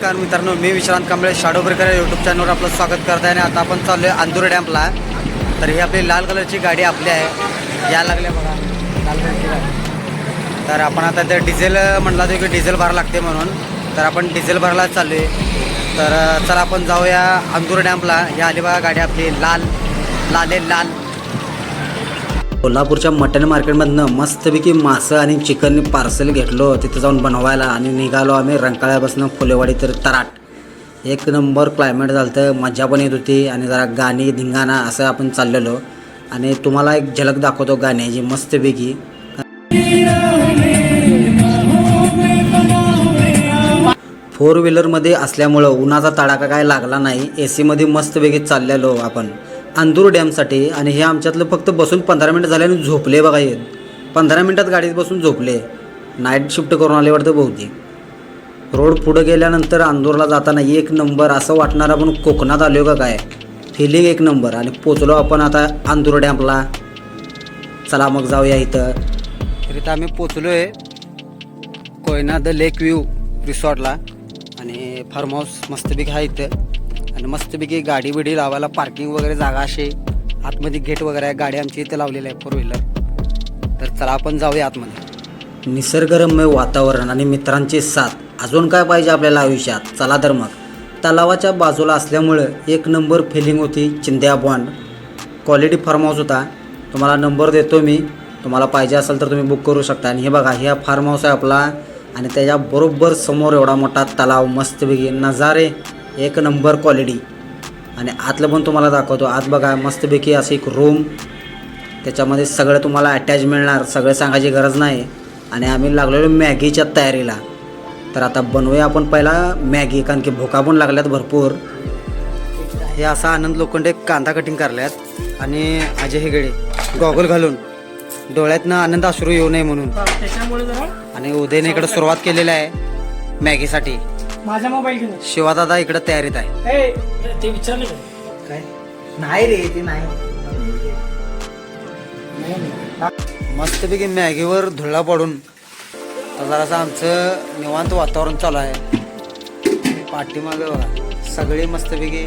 नमस्कार मित्रांनो, मी विश्रांत Kamble shadow breaker या यूट्यूब चॅनलवर आपलं स्वागत करत आहे. आणि आता आपण चाललो आहे अंदूर डॅम्पला. तर ही आपली लाल कलरची गाडी आपली आहे, या लागल्या बघा लाल कलरची गाडी. तर आपण आता ते डिझेल म्हणला होतो की डिझेल भरायला लागते म्हणून, तर आपण डिझेल भरायला चाललो आहे. तर चला आपण जाऊया अंदूर डॅम्पला. ही आली बघा गाडी आपली लाल लाल. कोल्हापूरच्या मटन मार्केटमधनं मस्तपैकी मासं आणि चिकन पार्सल घेतलो तिथं जाऊन बनवायला आणि निघालो आम्ही रंकाळ्यापासून फुलेवाडी तर तराट. एक नंबर क्लायमेट झालं तर मजा पण येत होती आणि जरा गाणी धिंगाणा असं आपण चाललेलो. आणि तुम्हाला एक झलक दाखवतो गाण्याची मस्तपैकी. फोर व्हीलरमध्ये असल्यामुळं उन्हाचा तडाखा काय लागला नाही. AC मध्ये मस्तपैकी चाललेलो आपण अंदूर डॅमसाठी. आणि हे आमच्यातलं फक्त बसून 15 मिनिट झाले आणि झोपले बघा. हे 15 मिनिटात गाडीत बसून झोपले. नाईट शिफ्ट करून आले वाटतं बहुतेक. रोड पुढं गेल्यानंतर अंदूरला जाताना एक नंबर असं वाटणार आपण कोकणात आलो का काय. फिलिंग एक नंबर. आणि पोचलो आपण आता अंदूर डॅम्पला. चला मग जाऊया इथं. तर इथं आम्ही पोचलो आहे कोयना द लेक व्ह्यू रिसॉर्टला. आणि फार्म हाऊस मस्तपैकी आहे इथं. आणि मस्तपैकी गाडी बिडी लावायला पार्किंग वगैरे जागा असे आतमध्ये गेट वगैरे आहे. गाडी आमची इथे लावलेली आहे 4 व्हीलर. तर चला आपण जाऊया आतमध्ये. निसर्गरम्य वातावरण आणि मित्रांची साथ अजून काय पाहिजे आपल्याला आयुष्यात. चला तर मग. तलावाच्या बाजूला असल्यामुळं एक नंबर फिलिंग होती. चिंध्या बॉन्ड क्वालिटी फार्म हाऊस होता. तुम्हाला नंबर देतो मी, तुम्हाला पाहिजे असेल तर तुम्ही बुक करू शकता. आणि हे बघा, हे फार्म हाऊस आहे आपला. आणि त्याच्या बरोबर समोर एवढा मोठा तलाव, मस्तपैकी नजारे एक नंबर क्वालिटी. आणि आतलं पण तुम्हाला दाखवतो. आत बघा मस्तपैकी अशी एक रूम, त्याच्यामध्ये सगळं तुम्हाला अटॅच मिळणार. सगळं सांगायची गरज नाही. आणि आम्ही लागलेलो मॅगीच्या तयारीला. तर आता बनवूया आपण पहिला मॅगी, कारण की भुका पण लागल्यात भरपूर. हे असा आनंद लोखंडे कांदा कटिंग करल्यात आणि अजय हेगडे गॉगल घालून डोळ्यातनं आनंद अश्रू येऊ नये म्हणून. आणि उदयने इकडे सुरुवात केलेली आहे मॅगीसाठी. माझा मोबाईल शिवादादा इकडे तयारीत आहे. ते विचारले काय नाही रे, ते नाही. मस्तपैकी मॅगीवर धुळा पडून जरासं आमचं निवांत वातावरण चालू आहे. पाठीमागे बघा सगळे मस्तपैकी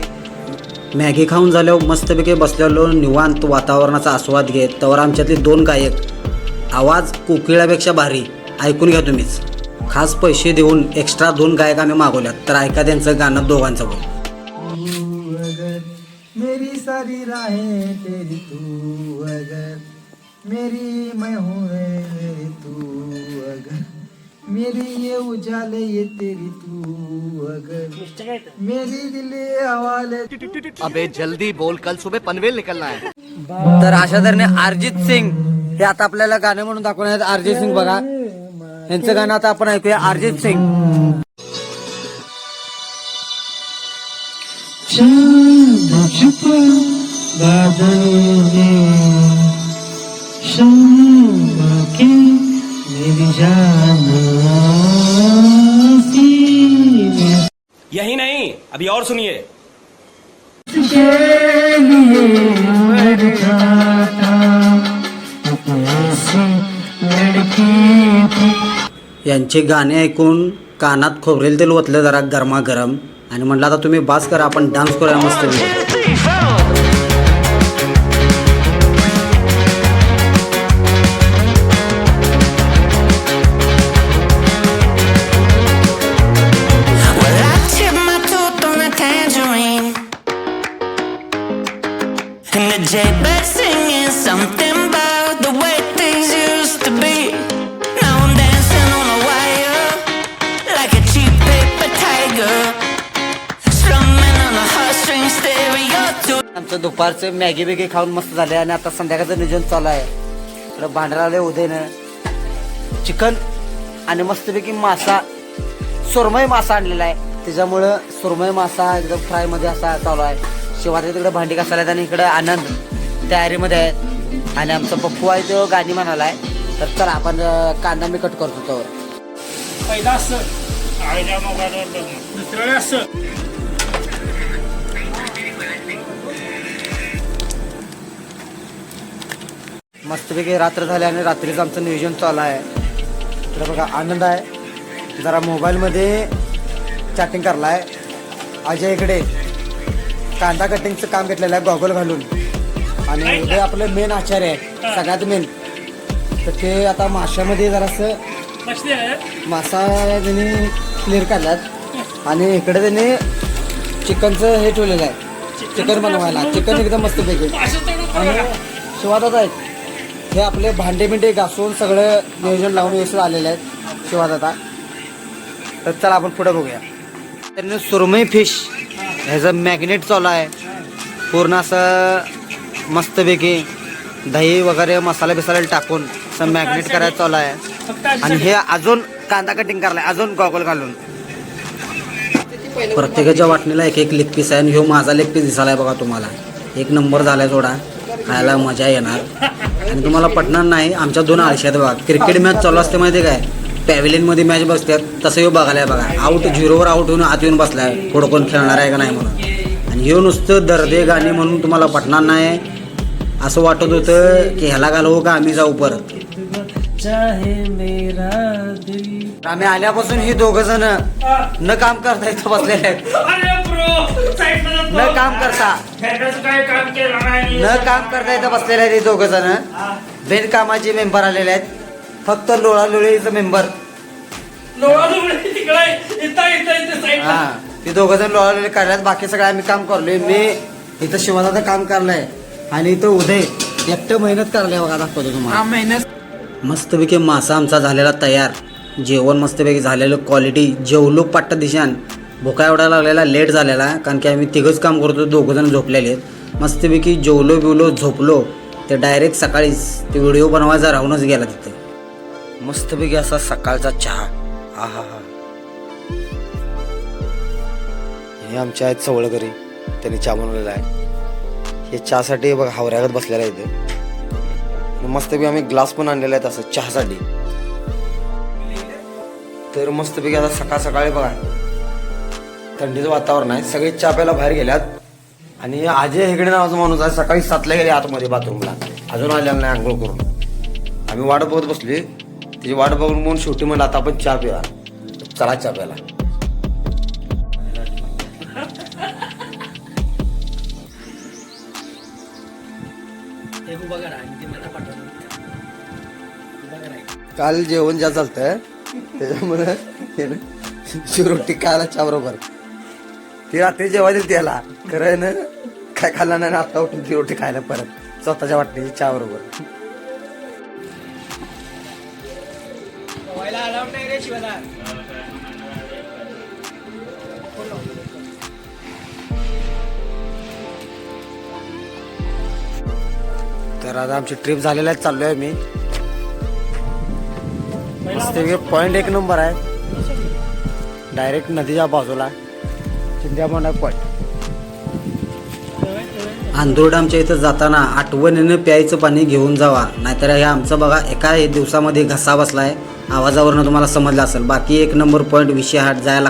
मॅगी खाऊन झाल्यावर मस्तपैकी बसलेलो निवांत वातावरणाचा आस्वाद घेत. तर आमच्यातले 2 गायक आवाज कोकिळापेक्षा भारी. ऐकून घ्या तुम्हीच. खास पैसे देऊन एक्स्ट्रा 2 गायक आम्ही मागवल्यात. तर ऐका त्यांचं गाणं दोघांचं पण. मेरी सारी राहें तेरी तू अगर मेरी मैं हूँ मेरी तू अगर मेरी ये उजाले ये तेरी तू अगर मेरी दिल हवाले. अबे जल्दी बोल, कल सुबह पनवेल निकलना है. तर अशा तऱ्हेने अरिजित सिंग हे आता आपल्याला गाणं म्हणून दाखवण्यात. अरिजित सिंग बघा, यांचं गाणं आता आपण ऐकूया. अरिजित सिंग. यही नहीं, अभी और सुनिए. यांचे गाणे ऐकून कानात खोबरेल तेल ओतलं जरा गरमागरम. आणि म्हटलं आता तुम्ही बास करा, आपण डान्स करूया मस्त. आमचं दुपारचं मॅगी बिगी खाऊन मस्त झाले. आणि आता संध्याकाळचं नियोजन चालू आहे. इकडं भांडर आले उदयनं चिकन आणि मस्तपैकी मासा, सुरमई मासा आणलेला आहे. त्याच्यामुळं सुरमई मासा एकदम फ्रायमध्ये असा चालू आहे. शिवाय तिकडे भांडी घासायला आहेत आणि इकडे आनंद तयारीमध्ये आहेत. आणि आमचा पप्पू आहे तो गाणी म्हणाला आहे. तर चला आपण कांदा मी कट करतो. तो पहिला असं दुसऱ्या वेळी असं. मस्तपैकी रात्र झाली आणि रात्रीचं आमचं नियोजन चालू आहे. तर बघा आनंद आहे. जरा मोबाईलमध्ये चॅटिंग करलाय. अजय इकडे कांदा कटिंगचं काम घेतलेलं आहे गॉगल घालून. आणि उद्या आपलं मेन आचार्य आहे सगळ्यात मेन. तर ते आता माशामध्ये जरासं मछली आहे. मासा त्यांनी क्लिअर काढल्यात आणि इकडे त्यांनी चिकनचं हे ठेवलेलं आहे. चिकन बनवायला चिकन एकदम मस्तपैकी. आणि शिवादात आहेत हे आपले भांडे बिंडे घासून सगळं नियोजन लावून व्यवस्थित आलेले आहेत शिवादाता. तर चला आपण पुढे बघूया. त्यांनी सुरमई फिश ह्याचं मॅग्नेट चालू आहे पूर्ण असं मस्तपैकी दही वगैरे मसाला बिसाला टाकून असं मॅग्नेट करायचं चालू आहे. आणि हे अजून कांदा कटिंग करलाय अजून गॉगल घालून. प्रत्येकाच्या वाटणीला एक एक लेग पीस आहे आणि ह्यो माझा लेग पीस दिसायला आहे बघा तुम्हाला. एक नंबर झालाय थोडा खायला मजा येणार. आणि तुम्हाला पटणार नाही आमच्या 2 आळशी आहेत बघा. क्रिकेट मॅच चालू असते माहिती काय पॅव्हिलियनमध्ये मॅच बसतात तसं ह्यो बघायला आहे बघा. आऊट 0वर आऊट होऊन आत येऊन बसलाय पुढं कोण खेळणार आहे का नाही म्हणून. आणि ह्यो नुसतं दर्दे गाणी म्हणून तुम्हाला पटणार नाही. असं वाटत होतं की ह्याला घालवू का आम्ही जाऊ परत. आम्ही आल्यापासून ही 2 जण न काम करता इथं बसलेले आहेत. अरे ब्रो साईडला न काम करता काय काम केलं नाही. न काम करता इथं बसलेले आहेत हे 2 जण. बिनकामाचे मेंबर आलेले आहेत. फक्त लोळालोळीचं मेंबर. तिकडे इथं साईडला. हा ते 2 जण लोळालोळी काढल्यात. बाकी सगळं आम्ही काम करलोय. मी इथं शिवादाचं काम करलंय आणि इथं उदय एकटं मेहनत करलंय बघा. दाखवतो तुम्हाला मेहनत. मस्तपैकी मासा आमचा झालेला तयार. जेवण मस्तपैकी झालेलं क्वालिटी. जेवलो पाट्ट दिशान. भुका एवढा लागलेला लेट झालेला कारण की आम्ही 3च काम करतो 2 जण झोपलेले आहेत. मस्तपैकी जेवलो बिवलो झोपलो ते डायरेक्ट सकाळीच ते व्हिडिओ बनवायचा राहूनच गेला तिथं. मस्तपैकी असा सकाळचा चहा. हा हा हा हे आमच्या आहेत चवळकरी त्यांनी चहा बनवलेला आहे. हे चहासाठी बघा हावऱ्यागत बसलेला आहे इथे. मस्तपैकी आम्ही ग्लास पण आणलेला आहे असं चहासाठी. तर मस्तपैकी आता सकाळ सकाळी बघा थंडीचं वातावरण आहे. सगळे चहा प्यायला बाहेर गेल्यात. आणि अजय हेगडे नावाचा माणूस आहे सकाळी 7ला गेले आतमध्ये बाथरूमला अजून आलेला नाही आंघोळ करून. आम्ही वाट बघत बसली तिची वाट बघून म्हणून शेवटी म्हणलं आता आपण चहा पिऊया. चला चहा प्यायला. काल जेवण जास्त चालतंय त्याच्यामुळे शिवरोटी खायला चहा बरोबर. ती रात्री जेवायची त्याला खरं आहे ना काय खाल्ला नाही आता उठून ती रोटी खायला परत स्वतःच्या वाटणीची चहा बरोबर. तर आता आमची ट्रिप झालेली आहे. चाललोय मी पॉइंट 1 नंबर आहे. डायरेक्ट नदीच्या बाजूला चिंध्यामोंडा पॉइंट. आंधोड आमच्या इथं जाताना आठवणीनं प्यायचं पाणी घेऊन जावा नाहीतर हे आमचं बघा एका दिवसामध्ये घसा बसलाय. आवाजावरनं तुम्हाला समजलं असेल. बाकी 1 नंबर पॉइंट विषय हाट जायला